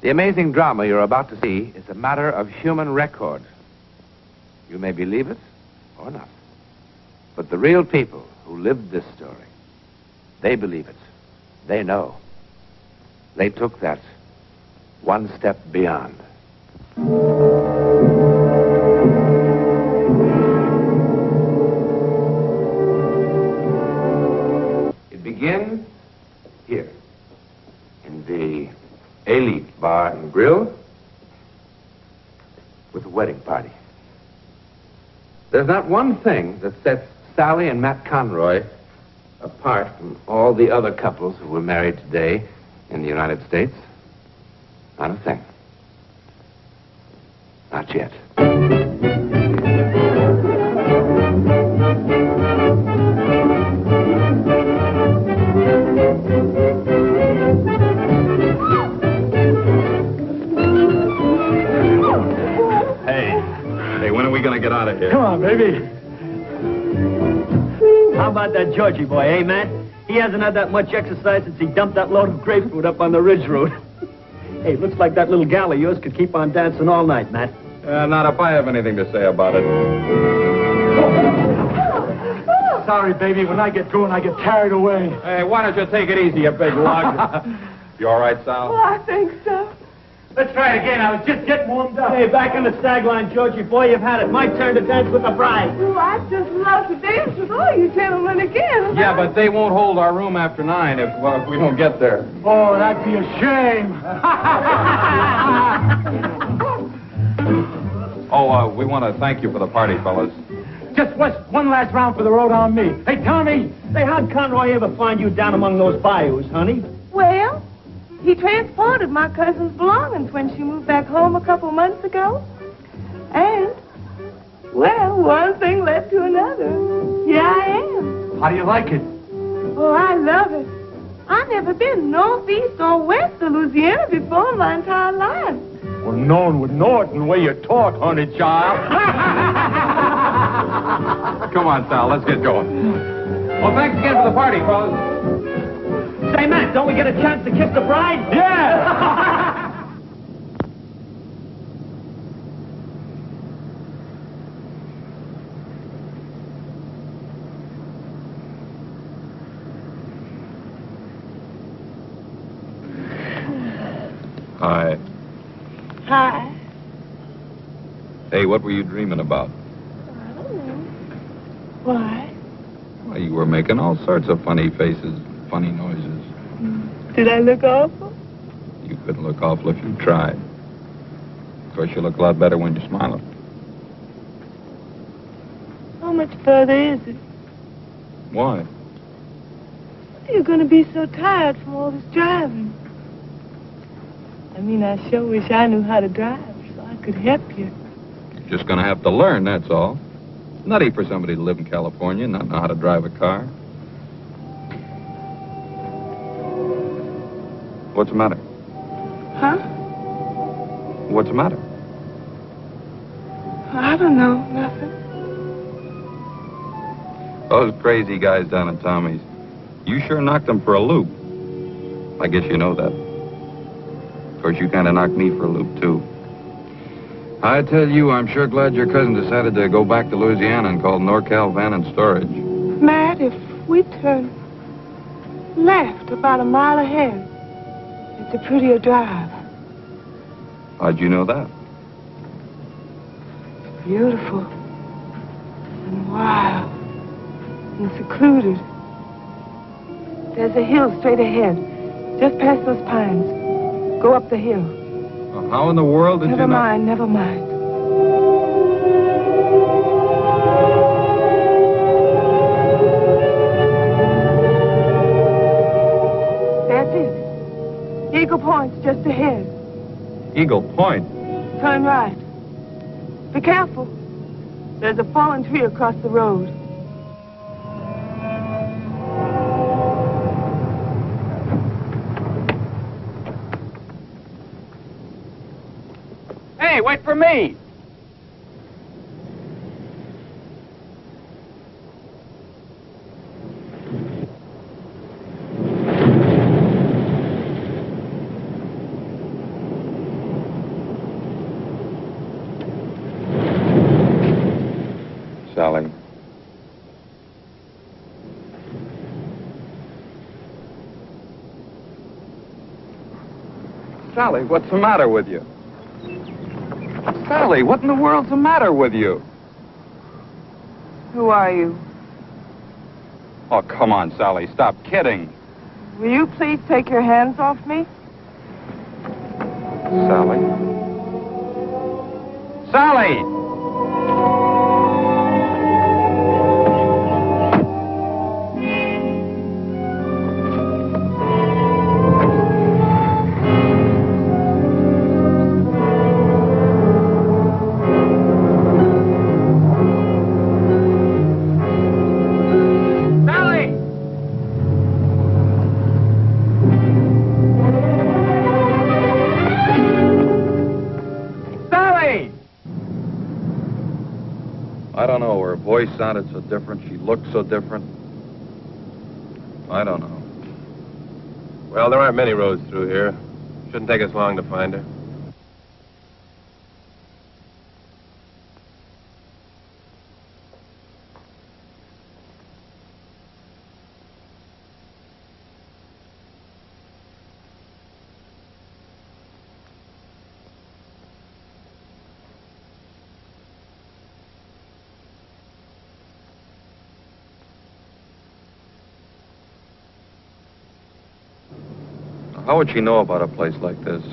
The amazing drama you're about to see is a matter of human record. You may believe it or not. But the real people who lived this story, they believe it. They know. They took that one step beyond. It begins here, in the Elite Bar and Grill, with a wedding party. There's not one thing that sets Sally and Matt Conroy apart from all the other couples who were married today in the United States. Not a thing. Not yet. Hey, when are we gonna get out of here? Come on, baby. How about that Georgie boy, eh, Matt? He hasn't had that much exercise since he dumped that load of grapefruit up on the Ridge Road. Hey, looks like that little gal of yours could keep on dancing all night, Matt. Not if I have anything to say about it. Sorry, baby. When I get going, I get carried away. Hey, why don't you take it easy, you big lug? You all right, Sal? Oh, I think so. Let's try it again. I was just getting warmed up. Hey, back in the stag line, Georgie boy. You've had it. My turn to dance with the bride. Oh, I'd just love to dance with all you gentlemen again. Yeah, but they won't hold our room after 9 if we don't get there. Oh, that'd be a shame. We want to thank you for the party, fellas. Just one last round for the road on me. Hey, Tommy. Say, how'd Conroy ever find you down among those bayous, honey? Well, he transported my cousin's belongings when she moved back home a couple months ago. And, well, one thing led to another. Here I am. How do you like it? Oh, I love it. I've never been northeast or west of Louisiana before in my entire life. Well, no one would know it in the way you talk, honey child. Come on, Sal, let's get going. Well, thanks again for the party, fellas. Say, Matt, don't we get a chance to kiss the bride? Yeah! Hi. Hi. Hey, what were you dreaming about? I don't know. Why? Well, you were making all sorts of funny faces, funny noises. Did I look awful? You couldn't look awful if you tried. Of course, you look a lot better when you're smiling. How much further is it? Why? You're going to be so tired from all this driving. I mean, I sure wish I knew how to drive so I could help you. You're just going to have to learn, that's all. Nutty for somebody to live in California and not know how to drive a car. What's the matter? Huh? What's the matter? I don't know. Nothing. Those crazy guys down at Tommy's. You sure knocked them for a loop. I guess you know that. Of course, you kind of knocked me for a loop, too. I tell you, I'm sure glad your cousin decided to go back to Louisiana and call NorCal Van and Storage. Matt, if we turn left about a mile ahead, it's a prettier drive. How'd you know that? It's beautiful and wild and secluded. There's a hill straight ahead, just past those pines. Go up the hill. Well, how in the world did you know? Never mind. That's it. Eagle Point's just ahead. Eagle Point? Turn right. Be careful. There's a fallen tree across the road. Hey, wait for me. Sally, what's the matter with you? Sally, what in the world's the matter with you? Who are you? Oh, come on, Sally, stop kidding. Will you please take your hands off me? Sally? Sally! I don't know. Her voice sounded so different. She looked so different. I don't know. Well, there aren't many roads through here. Shouldn't take us long to find her. How would she know about a place like this?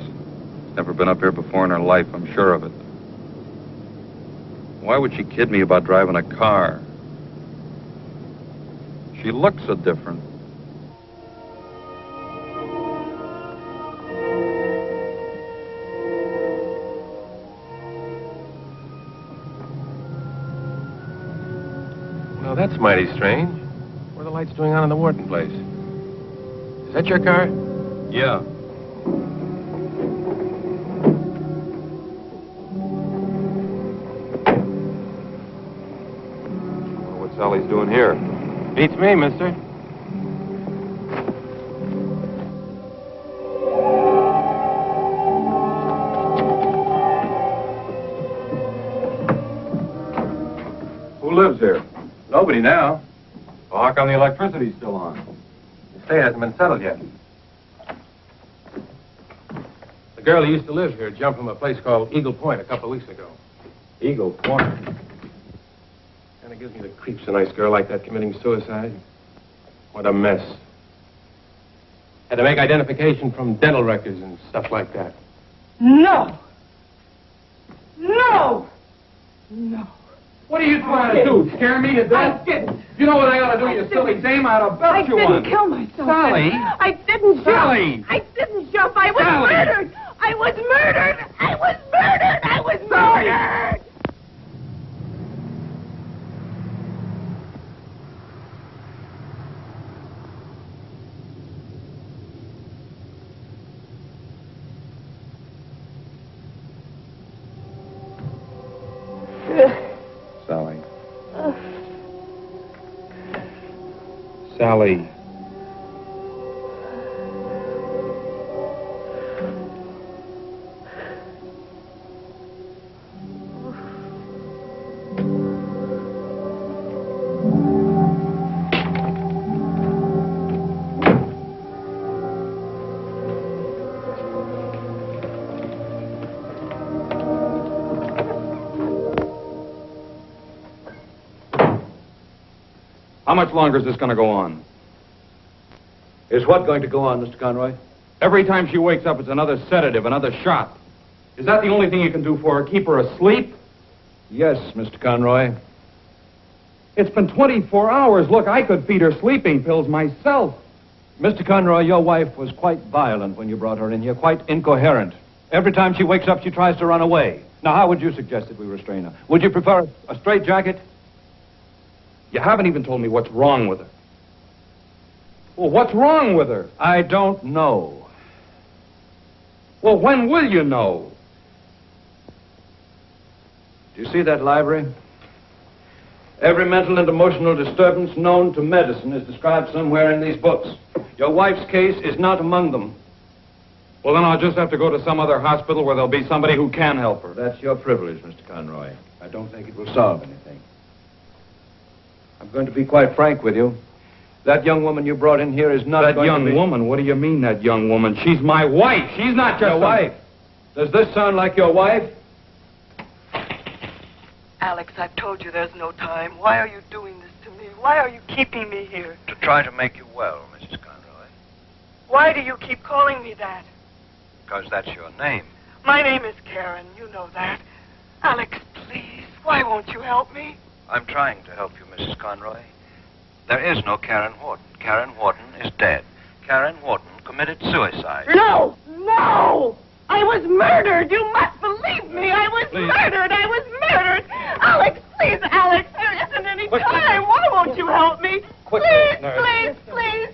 Never been up here before in her life, I'm sure of it. Why would she kid me about driving a car? She looks so different. Well, that's mighty strange. What are the lights doing on in the Wharton place? Is that your car? Yeah. What Sally's doing here? Beats me, mister. Who lives here? Nobody now. Well, how come the electricity's still on? The estate hasn't been settled yet. The girl who used to live here jumped from a place called Eagle Point a couple of weeks ago. Eagle Point. Kind of gives me the creeps, a nice girl like that committing suicide. What a mess. Had to make identification from dental records and stuff like that. No! No! No. What are you trying to do? Scare me to death? I didn't. You know what I ought to do, you silly dame? I ought to belt you I one. didn't kill myself. Sally? I didn't jump. Sally! I didn't jump. I was Sally! murdered. I was murdered. I was murdered. I was murdered. Sally. Sally. How much longer is this going to go on? Is what going to go on, Mr. Conroy? Every time she wakes up, it's another sedative, another shot. Is that the only thing you can do for her? Keep her asleep? Yes, Mr. Conroy. It's been 24 hours. Look, I could feed her sleeping pills myself. Mr. Conroy, your wife was quite violent when you brought her in here, quite incoherent. Every time she wakes up, she tries to run away. Now, how would you suggest that we restrain her? Would you prefer a straitjacket? You haven't even told me what's wrong with her. Well, what's wrong with her? I don't know. Well, when will you know? Do you see that library? Every mental and emotional disturbance known to medicine is described somewhere in these books. Your wife's case is not among them. Well, then I'll just have to go to some other hospital where there'll be somebody who can help her. That's your privilege, Mr. Conroy. I don't think it will solve anything. I'm going to be quite frank with you. That young woman you brought in here is not That going to young be... woman? What do you mean, that young woman? She's my wife. She's not just Your wife? Does this sound like your wife? Alex, I've told you there's no time. Why are you doing this to me? Why are you keeping me here? To try to make you well, Mrs. Conroy. Why do you keep calling me that? Because that's your name. My name is Karen. You know that. Alex, please, why won't you help me? I'm trying to help you, Mrs. Conroy. There is no Karen Wharton. Karen Wharton is dead. Karen Wharton committed suicide. No! No! I was murdered! You must believe me! I was murdered! I was murdered! Alex, please, Alex! There isn't any time! Why won't you help me? Please, please, please!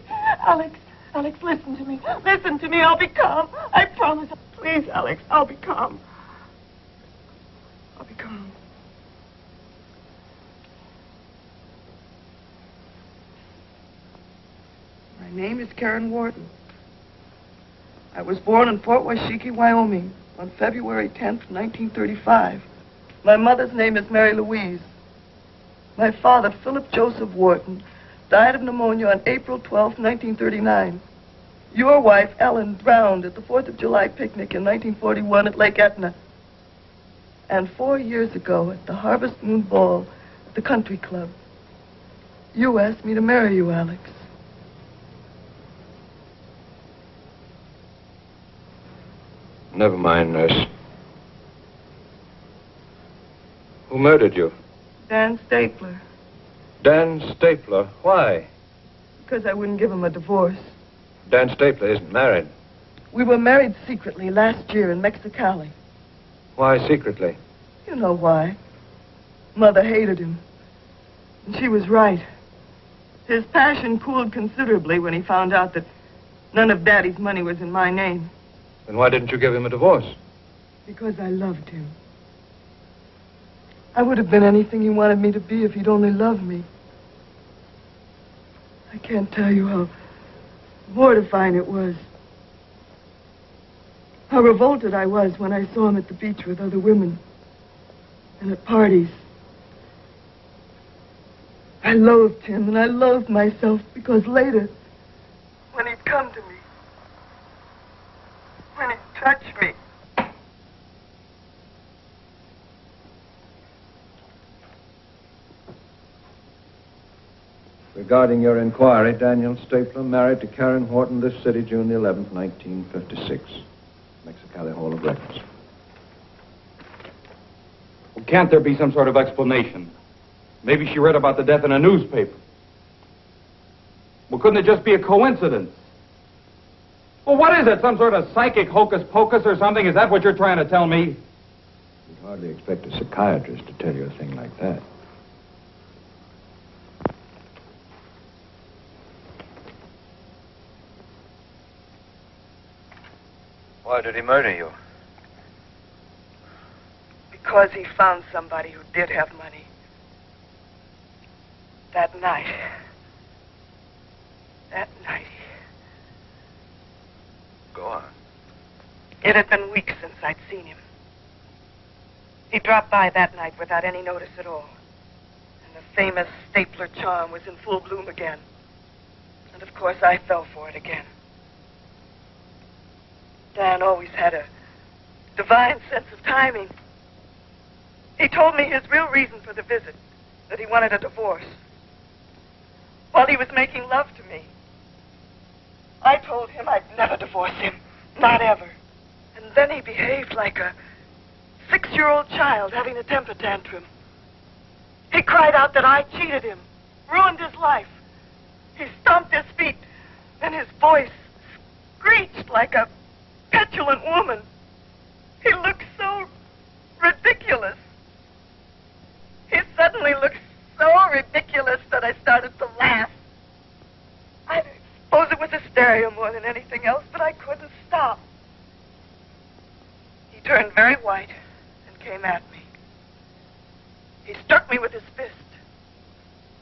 Alex, listen to me. Listen to me. I'll be calm. I promise. Please, Alex, I'll be calm. I'll be calm. My name is Karen Wharton. I was born in Fort Washakie, Wyoming, on February 10th, 1935. My mother's name is Mary Louise. My father, Philip Joseph Wharton, died of pneumonia on April 12th, 1939. Your wife, Ellen, drowned at the 4th of July picnic in 1941 at Lake Etna. And 4 years ago, at the Harvest Moon Ball at the Country Club, you asked me to marry you, Alex. Never mind, nurse. Who murdered you? Dan Stapler. Dan Stapler. Why? Because I wouldn't give him a divorce. Dan Stapler isn't married. We were married secretly last year in Mexicali. Why secretly? You know why. Mother hated him. And she was right. His passion cooled considerably when he found out that none of Daddy's money was in my name. Then why didn't you give him a divorce? Because I loved him. I would have been anything he wanted me to be if he'd only loved me. I can't tell you how mortifying it was. How revolted I was when I saw him at the beach with other women and at parties. I loathed him and I loathed myself because later, when he'd come to me, when he'd touch me, Regarding your inquiry, Daniel Stapler married to Karen Wharton this city, June the 11th, 1956. Mexicali Hall of Records. Well, can't there be some sort of explanation? Maybe she read about the death in a newspaper. Well, couldn't it just be a coincidence? Well, what is it? Some sort of psychic hocus pocus or something? Is that what you're trying to tell me? You'd hardly expect a psychiatrist to tell you a thing like that. Why did he murder you? because he found somebody who did have money. That night. Go on. It had been weeks since I'd seen him. He dropped by that night without any notice at all. And the famous Stapler charm was in full bloom again. And of course I fell for it again. Dan always had a divine sense of timing. He told me his real reason for the visit, that he wanted a divorce. While he was making love to me, I told him I'd never divorce him. Not ever. And then he behaved like a 6-year-old child having a temper tantrum. He cried out that I cheated him, ruined his life. He stomped his feet, and his voice screeched like a petulant woman. He looked so ridiculous. He suddenly looked so ridiculous that I started to laugh. I suppose it was hysteria more than anything else, but I couldn't stop. He turned very white and came at me. He struck me with his fist.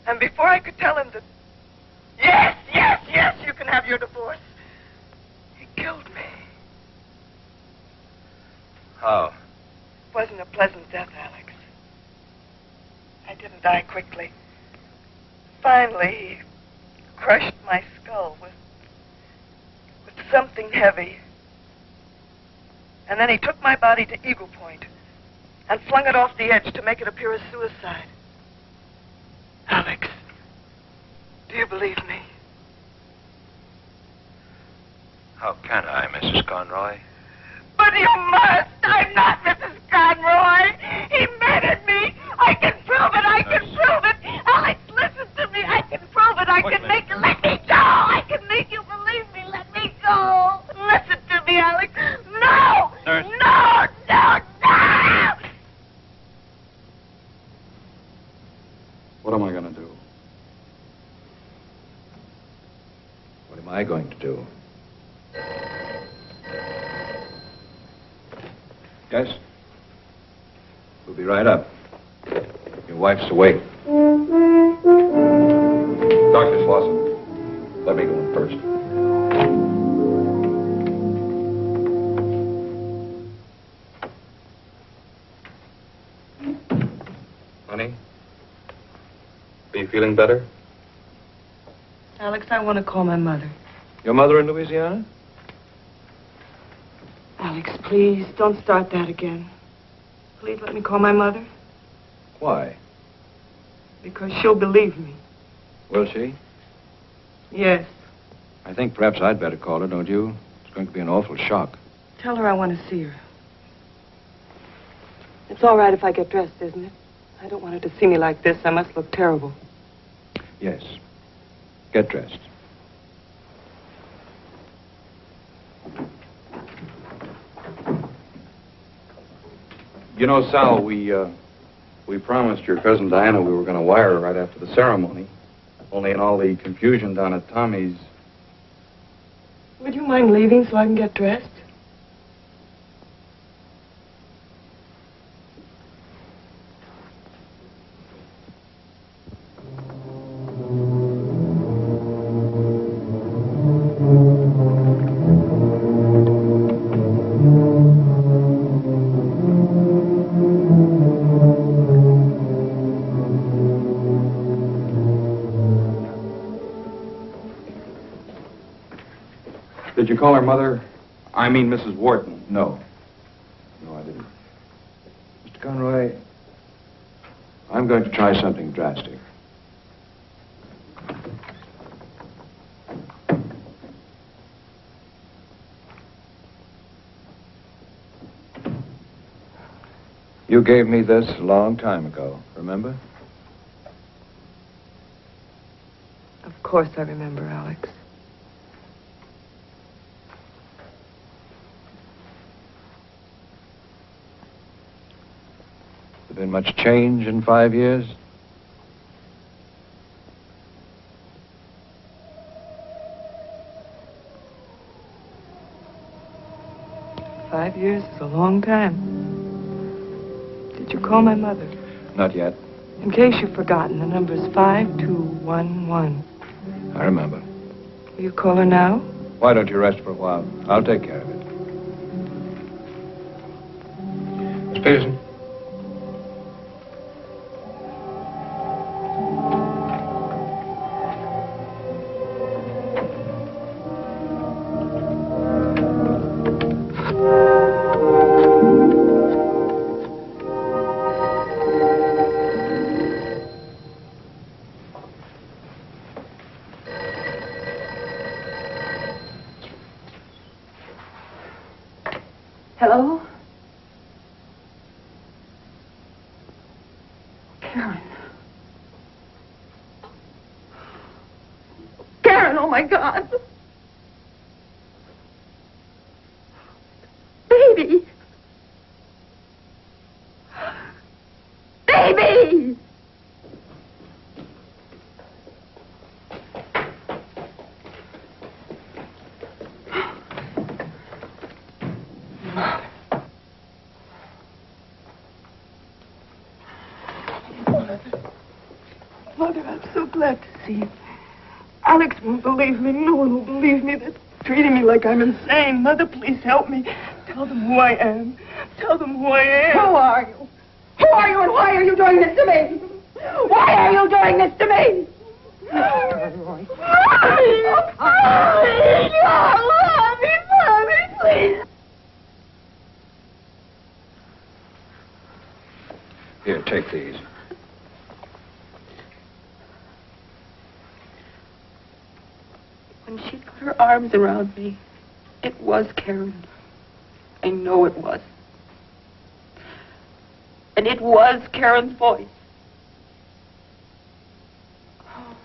And before I could tell him that, yes, you can have your divorce, he killed me. How? It wasn't a pleasant death, Alex. I didn't die quickly. Finally, he crushed something heavy. And then he took my body to Eagle Point and flung it off the edge to make it appear as suicide. Alex, do you believe me? How can I, Mrs. Conroy? But you must. I'm not Mrs. Conroy. He murdered me. I can prove it. I can prove it. Alex, listen to me. I can prove it. I can make you let me go. I can make you believe me. Let me go. Listen to me, Alex. No. Nurse. No. No. No. What am I going to do? What am I going to do? Yes? We'll be right up. Your wife's awake. Dr. Slauson, let me go in first. Honey? Are you feeling better? Alex, I want to call my mother. Your mother in Louisiana? Alex, please, don't start that again. Please let me call my mother, Why? because she'll believe me. Will she? Yes. I think perhaps I'd better call her, don't you? It's going to be an awful shock. Tell her I want to see her. It's all right if I get dressed, isn't it? I don't want her to see me like this. I must look terrible. Yes. Get dressed. You know, Sal, we promised your cousin Diana we were going to wire her right after the ceremony. Only in all the confusion down at Tommy's. Would you mind leaving so I can get dressed? Did you call her mother? I mean Mrs. Wharton. No. No, I didn't. Mr. Conroy, I'm going to try something drastic. You gave me this a long time ago, remember? Of course I remember, Alex. There been much change in 5 years? $5 years is a long time. Did you call my mother? Not yet. In case you've forgotten, the number's 5211. I remember. Will you call her now? Why don't you rest for a while? I'll take care of it. Miss Peterson. Hello? Karen. Karen, oh my God. Baby. Baby! Mother, I'm so glad to see you. Alex won't believe me. No one will believe me. They're treating me like I'm insane. Mother, please help me. Tell them who I am. Tell them who I am. Who are you? Who are you and why are you doing this to me? Why are you doing this to me? I love arms around me. It was Karen. I know it was. And it was Karen's voice. Oh.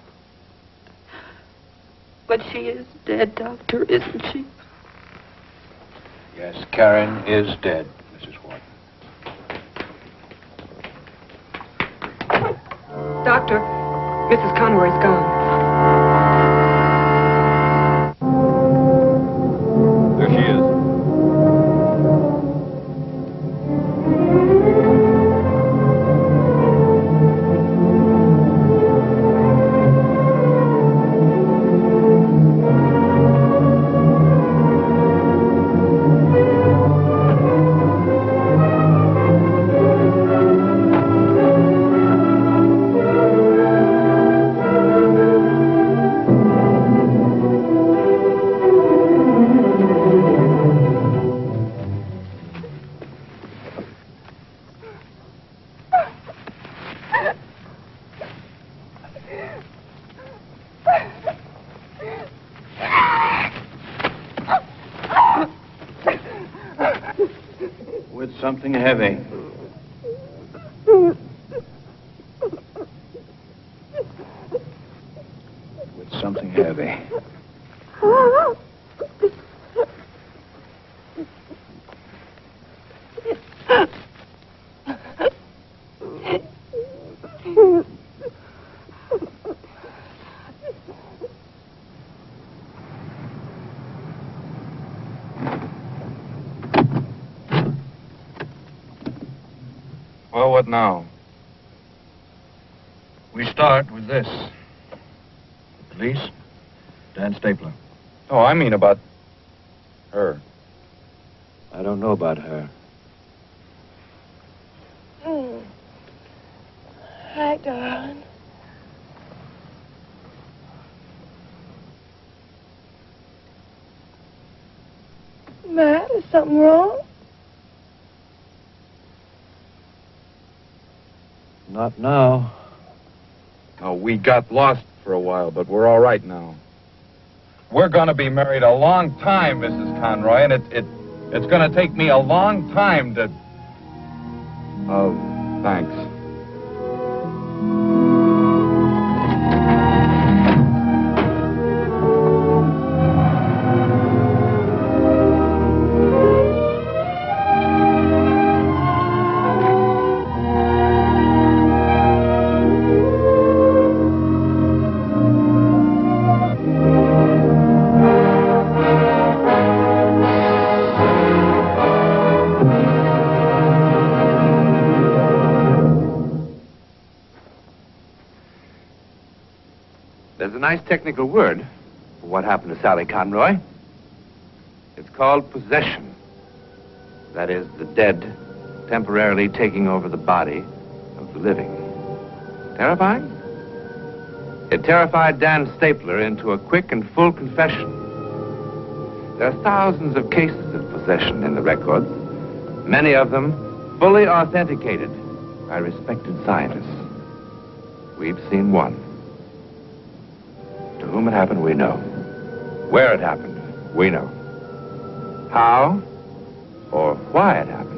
But she is dead, Doctor, isn't she? Yes, Karen is dead, Mrs. Wharton. Doctor, Mrs. Conroy's gone. There she is. With something heavy. With something heavy. Well, what now? We start with this. The police, Dan Stapler. Oh, I mean about her. I don't know about her. Hi, darling. Matt, is something wrong? Not now. Oh, we got lost for a while, but we're all right now. We're going to be married a long time, Mrs. Conroy, and it's going to take me a long time to... Oh, thanks. There's a nice technical word for what happened to Sally Conroy. It's called possession. That is, the dead temporarily taking over the body of the living. Terrifying? It terrified Dan Stapler into a quick and full confession. There are thousands of cases of possession in the records, many of them fully authenticated by respected scientists. We've seen one. To whom it happened, we know. Where it happened, we know. How or why it happened,